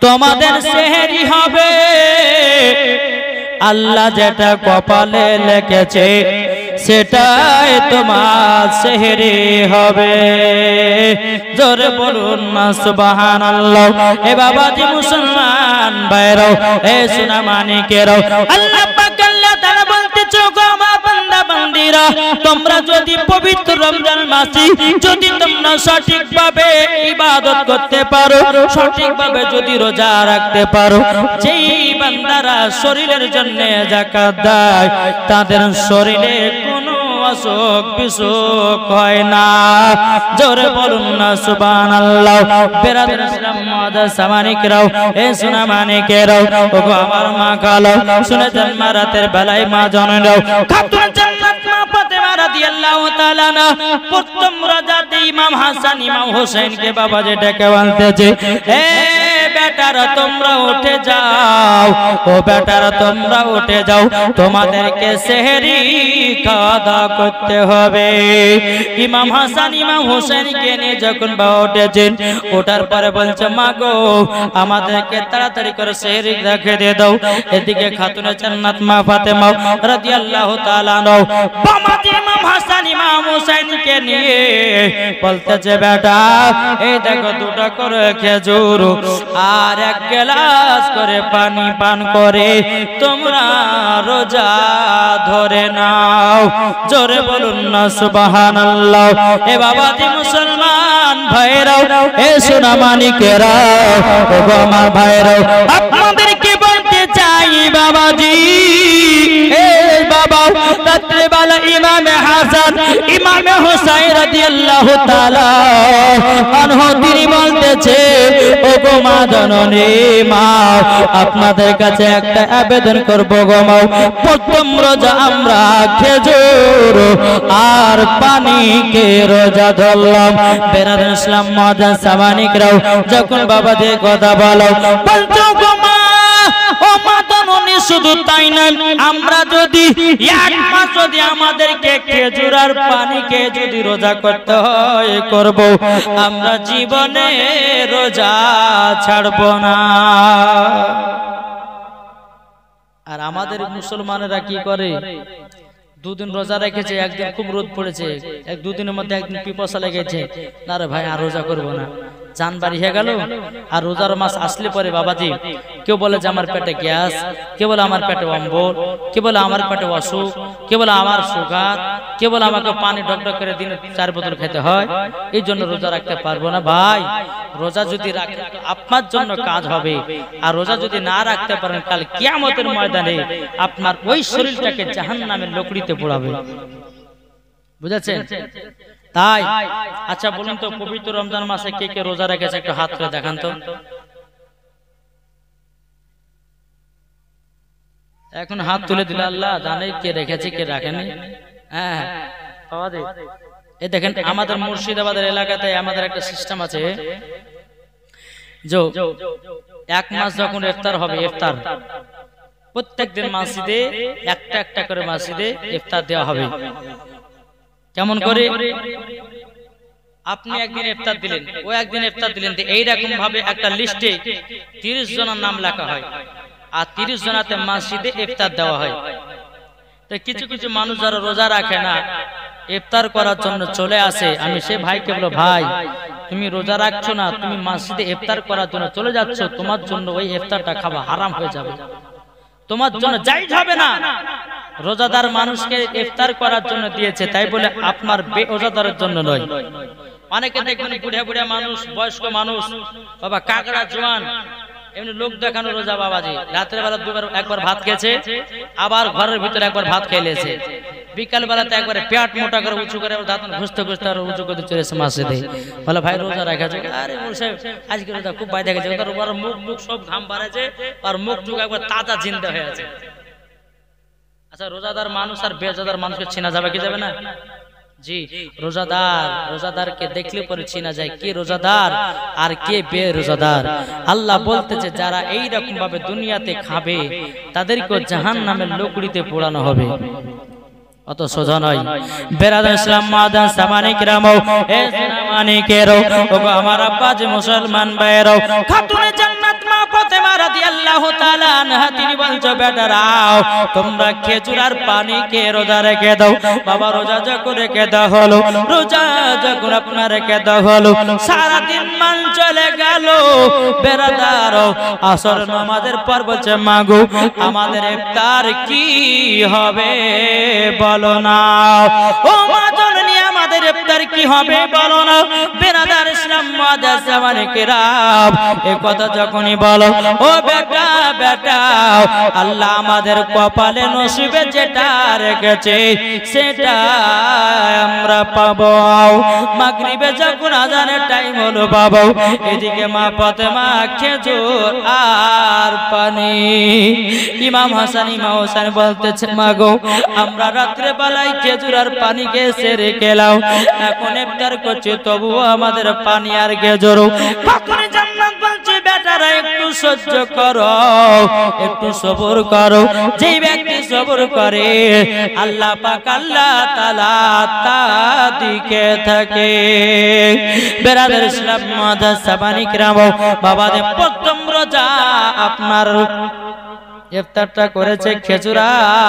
[SPEAKER 1] তোমাদের সেহরি হবে আল্লাহ যেটা কপালে লিখেছে সেটাই তোমার সেহরি হবে। জোরে বলুন না সুবহানাল্লাহ। এ বাবাজি মুসলমান ভাইরাও, এ সোনা মানিকেরাও, আল্লাহ পাক আল্লাহ তাআলা বলতেছো গো আমার বান্দা বান্দিরা, তোমরা যদি পবিত্র রমজান মাসে যদি তোমরা সঠিকভাবে ইবাদত করতে পারো, সঠিকভাবে যদি রোজা রাখতে পারো, যেই বান্দারা শরীরের জন্য যাকাত দেয় তাদের শরীরে কোনো অসুখ বিসুখ হয় না। জোরে বলুন না সুবহানাল্লাহ। বেরাদার ইসলাম মুআজ্জাজ সামানি কিরাম, এ সোনা মানিকেরাও, ওগো আমার মা খালো, শুনেছেন মা রাতের বেলায় মা জননীরাও খাতুন জান্নাত মা ফাতেমা রাদিয়াল্লাহু তাআলা না প্রথম রোজাতে ইমাম হাসান ইমাম হোসেনকে বাবাজি ডেকে বলতেছে, এ বেটারা তোমরা উঠে যাও, ও বেটারা তোমরা উঠে যাও, তোমাদেরকে সেহরি খাওয়া দাওয়া করতে হবে। ইমাম হাসান ইমাম হোসেনকে নিয়ে যখন বাবা উঠেছেন, ওঠার পরে বলছে, মা গো আমাদেরকে তাড়াতাড়ি করে সেহরি রেখে দিয়ে দাও। এদিকে খাতুনে জান্নাত মা ফাতেমা রাদিয়াল্লাহু তাআলা বাবাজি ইমাম হাসান ইমাম হোসেনকে নিয়ে বলতেছে, বেটা এই দেখো 2টা করে খেজুর আর 1 গ্লাস করে পানি পান করে তোমরা রোজা ধরে নাও। জোরে বলুন না সুবহানাল্লাহ। এ বাবাজি মুসলমান ভাইরাও, এ সোনা মানিকেরা, ও আমার ভাইরাও, আপনাদেরকে বলতে চাই বাবাজি, এ বাবা রাত্রে বেলা ইমামে হাসান ইমামে হোসেন রাদিয়াল্লাহু তাআলা আনহু তিনি বলতেছে, ও গো মা জননী, মা আপনাদের কাছে একটা আবেদন করব গো মা, প্রথম রোজা আমরা খেজুর আর পানিকে রোজা ধরলাম। বেরাদার ইসলাম মুআজ্জাজ সামানি কিরাম যখন বাবাদের কথা বলো, বলছো গো মা, ও মা জননী, শুধু তাই নয়, আমরা যদি 1 মাস যদি আমাদেরকে খেজুর আর পানিকে যদি রোজা করতে হয় করব, আমরা জীবনে রোজা ছাড়ব না। আর আমাদের মুসলমানেরা কি করে, 2 দিন রোজা রেখেছে, একদিন খুব রোদ পড়েছে, 1-2 দিনের মধ্যে একদিন পিপাসা লেগেছে, না রে ভাই আর রোজা করব না, জান বাড়ি হয়ে গেল। আর রোজার মাস আসলে পরে বাবাজি কেউ বলে যে আমার পেটে গ্যাস, কেউ বলে আমার পেটে অম্বল, কেউ বলে আমার পেটে অসুখ, কেউ বলে আমার সুগার, কেউ বলে আমাকে পানি ঢকঢক করে দিনে 4 বোতল খেতে হয়, এই জন্য রোজা রাখতে পারবো না। ভাই রোজা যদি রাখেন আপনার জন্য কাজ হবে, আর রোজা যদি না রাখতে পারেন কাল কিয়ামতের ময়দানে আপনার ওই শরীরটাকে জাহান্নামের লকড়িতে পোড়াবে। বুঝেছেন? তাই আচ্ছা বলুন তো, পবিত্র রমজান মাসে কে কে রোজা রেখেছে একটু হাত করে দেখান তো। এখন হাত তুলে দিলে আল্লাহ জানে কে রেখেছে কে রাখেনি। হ্যাঁ পাওয়া যায়। এই দেখেন আমাদের মুর্শিদাবাদের এলাকাতে আমাদের একটা সিস্টেম আছে, এক মাস যখন ইফতার হবে, ইফতার প্রত্যেকদিন মসজিদে একটা একটা করে মসজিদে ইফতার দেওয়া হবে। কেমন করে? আপনি একদিন ইফতার দিলেন, ও একদিন ইফতার দিলেন, এইরকম ভাবে একটা লিস্টে 30 জনের নাম লেখা হয়, আর 30 জনাতে মসজিদে ইফতার দেওয়া হয়। তো কিছু কিছু মানুষ যারা রোজা রাখে না, ইফতার করার জন্য চলে আসে, আমি সে ভাইকে বলো, ভাই তুমি রোজা রাখছো না, তুমি মসজিদে ইফতার করার জন্য চলে যাচ্ছ, তোমার জন্য ওই ইফতারটা খাওয়া হারাম হয়ে যাবে, তোমার জন্য জায়েজ হবে না। রোজাদার মানুষকে ইফতার করার জন্য দিয়েছে, তাই বলে আপনার বেরোজাদারের জন্য নয়। অনেকে দেখবেন বুড়া বুড়া মানুষ, বয়স্ক মানুষ, বাবা কাকড়া জোয়ান, এমনি লোক দেখানো রোজা বাবাজি, রাত্রে বেলা দুবার একবার ভাত খেয়েছে, আবার ঘরের ভিতরে একবার ভাত খেয়েছে, বিকাল বেলাতে একবারে পেট মোটা করে উঁচু করে দাঁত ঘুষতে ঘুষতে আর উঁচু করে চলে এসে মসজিদে, বলে ভাই রোজা রাখা যায়। আরে সাহেব আজকে রোজা খুব বাইরে গেছে, ওর মুখ মুখ সব ঘাম বাড়াছে, আর মুখ চুখ একবার তাজা জিন্দা হয়ে আছে। আচ্ছা রোজাদার মানুষ আর বেরোজাদার মানুষকে চেনা যাবে কি যাবে না? জি, রোজাদারকে দেখলে পরে চেনা যায় কে রোজাদার আর কে বেরোজাদার। আল্লাহ বলতেছে যারা এই রকম ভাবে দুনিয়াতে খাবে তাদেরকে জাহান্নামের লকড়িতে পোড়ানো হবে। অত সোজা নয়। বেরাদার ইসলাম মাদান সামানিক রামও, এ সামানিকেরও, ওগো আমার আব্বা যে মুসলমান ভাইরাও, খাতুনে জান্নাত মা ফাতেমা রাদিয়াল্লাহু তাআলা আনহা তিনি বলছো, বেটারাও তোমরা খেজুর আর পানি কে রোজা রেখে দাও। বাবা রোজা যখন রেখে দাও হলো, রোজা যখন আপনার রেখে দাও হলো, সারা দিন মান চলে গেল। বেরাদারও আসর নামাজের পর বলছে, মাগো আমাদের ইফতার কি হবে বলো না। ও মা জননী আমাদের ইফতার কি হবে বলো না। বেরাদার ইসলাম মাদার সামানিকেরাম এই কথা যখনই বলো, ও বেটা বেটা আল্লাহ আমাদের কপালে নসিবে যেটা রেখেছে সেটা আমরা পাবো। মাগরিবে যখন আজানের টাইম হলো বাবা, এদিকে মা ফাতেমা খেজুর আর পানি। ইমাম হাসান ইমাম হোসেন বলতেছে, মাগো আমরা রাত্রে বেলায় খেজুর আর পানি খেয়ে রেখে এলাম, এখন ইফতার করছি তবুও আমাদের পানি আর খেজুর। কখনো জান্নাত বলছে, বেটারা একটু সহ্য করো, একটু সবর করো। যেই ব্যক্তি সবর করে আল্লাহ পাক আল্লাহ তাআলা তার দিকে থাকে। বেরাদার ইসলাম মাদার সামানিক রাম, বাবাদের প্রথম রোজা আপনার ইফতারটা করেছে খেজুর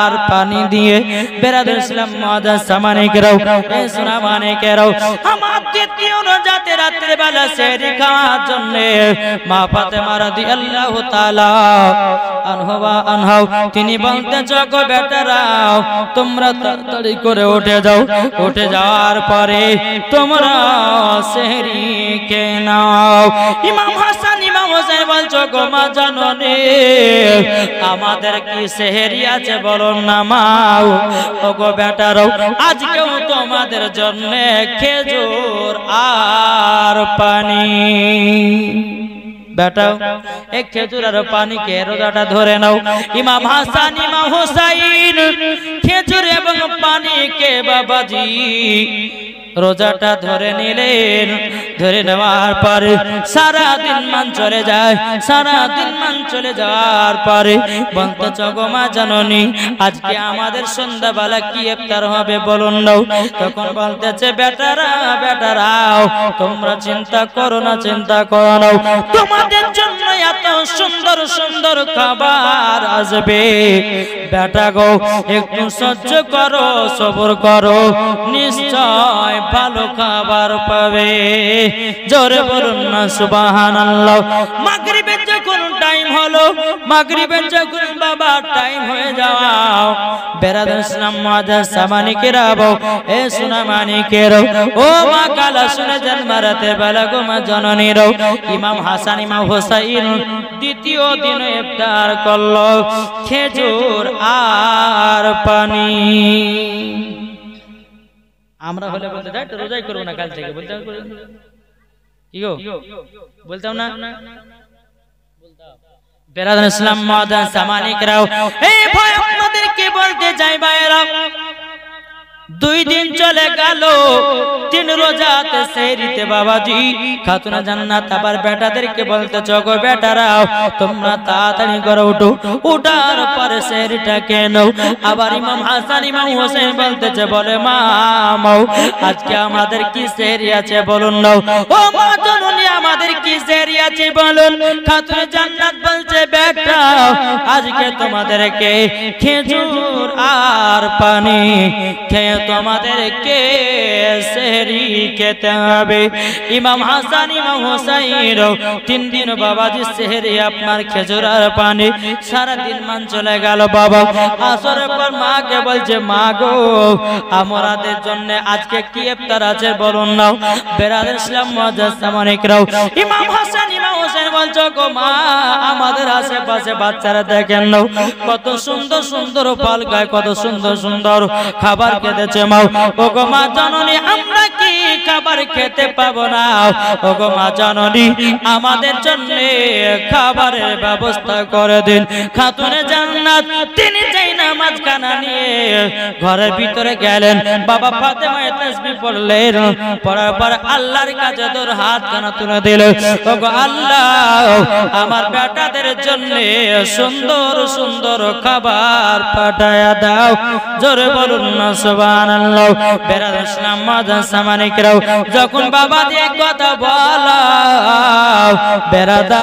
[SPEAKER 1] আর পানি দিয়ে। বেরাদার ইসলাম মাদার সামানিকেরাও, এই সুনামানিকেরাও, আমার দ্বিতীয় রোজাতে রাত্রে বেলা সেহরি খাওয়ার জন্য মা ফাতেমা রাদিয়াল্লাহু তাআলা আনহা তিনি বলতেছ, গো বেটারাও তোমরা তাড়াতাড়ি করে উঠে যাও, উঠে যাওয়ার পরে তোমরা সেহরি খেয়ে নাও। ইমাম হাসান ইমাম হোসেন বলছো, গো মা জননী আমাদের কি সেহরি আছে বলো না মাও। ওগো বেটারাও আজকেও তোমাদের জন্য খেজুর আর পানি। বেটাও এক খেজুর আর পানি কে রোজাটা ধরে নাও। ইমাম হাসান ইমাম হুসাইন খেজুর এবং পানি কে বাবাজি রোজাটা ধরে নিলেন। ধরে নেওয়ার পরে সারা দিন মান চলে যায়। সারা দিন মান চলে যাওয়ার পরে বলতে গো মা জননী আজকে আমাদের সন্ধ্যাবেলা কি ইফতার হবে বলুন নাও। তখন বলতেছে, বেটারা বেটারাও তোমরা চিন্তা করো না, চিন্তা করো না, তোমাদের জন্য এত সুন্দর সুন্দর খাবার আসবে। বেটা গো একটু সহ্য করো, সবর করো, নিশ্চয় ভালো খাবার পাবে। জোরে বলুন না সুবহানাল্লাহ। মাগরিবের যখন টাইম হলো, মাগরিবের যখন বাবা টাইম হয়ে যাও, বেরাদার ইসলাম মাদার সামানিকেরাও, এ সুনামানিকেরাও, ও মা কালা শুনে যান মারাতে বেলা গো মা জননীরাও। ইমাম হাসান ইমাম হোসাইন দ্বিতীয় দিন ইফতার করলো খেজুর আর পানি। আমরা হলে বলতে যাই রোজাই করবো না কাল থেকে, বলতে কি গো বলতাম না? বেরাদার ইসলাম মাদান সামানিকরাও, এই ভয় আপনাদেরকে বলতে যাই ভাইরা, 2 দিন চলে গেল, 3 রোজাতে সেহরিতে বাবাজি খাতুনা জান্নাত আবার বেটাদেরকে বলতে চগো বেটারাও তোমরা তাড়াতাড়ি করে উঠো, উঠার পরে সেহরিটা কেন? আবার ইমাম হাসান ইমাম হোসেন বলতেছে, বলে মা মাও আজকে আমাদের কি সেহরি আছে বলুন নাও, ও মা জননী আমাদের কি সেহরি আছে বলুন। খাতুনা জান্নাত বলছে, বেটা আজকে তোমাদেরকে খেজুর আর পানি খেয়ে তোমাদেরকে সেহরি খেতে হবে। ইমাম হাসান ইমাম হোসেন 3 দিন বাবাজি সেহরি আপনার খেজুর আর পানি, সারাদিন মান চলে গেল। বাবা আসরের পর মাকে বলছে, মা গো আমাদের জন্য আজকে কি ইফতার আছে বলুন নাও। বেরাদার ইসলাম মুআজ্জাজ সামানিকরাও, ইমাম হাসান ইমাম হোসেন বলছো গো মা আমাদের আশেপাশে বাচ্চারা দেখেন নাও কত সুন্দর সুন্দর ফল খায়, কত সুন্দর সুন্দর খাবার খেতেছে। মা ও গো মা জননী আমরা কি খাবার খেতে পাবো না? ও গো মা জননী আমাদের জন্য খাবারের ব্যবস্থা করে দিন। খাতুনে জান্নাত তিনি যেই নামাজ খানা নিয়ে ঘরের ভিতরে গেলেন, বাবা ফাতেমা তাসবিহ পড়লেন, পড়ার পর আল্লাহর কাছে তোর হাত খানা তুলে দিল, ও গো আল্লাহ আমার বেটাদের জন্য সুন্দর সুন্দর খাবার পাঠায়া দাও। জোরে বলুন না সুবহানাল্লাহ। বেরাদার ইসলাম মুআজ্জাজ সামানিকরাও, যখন বাবা দিয়ে কথা বলা বেরাদা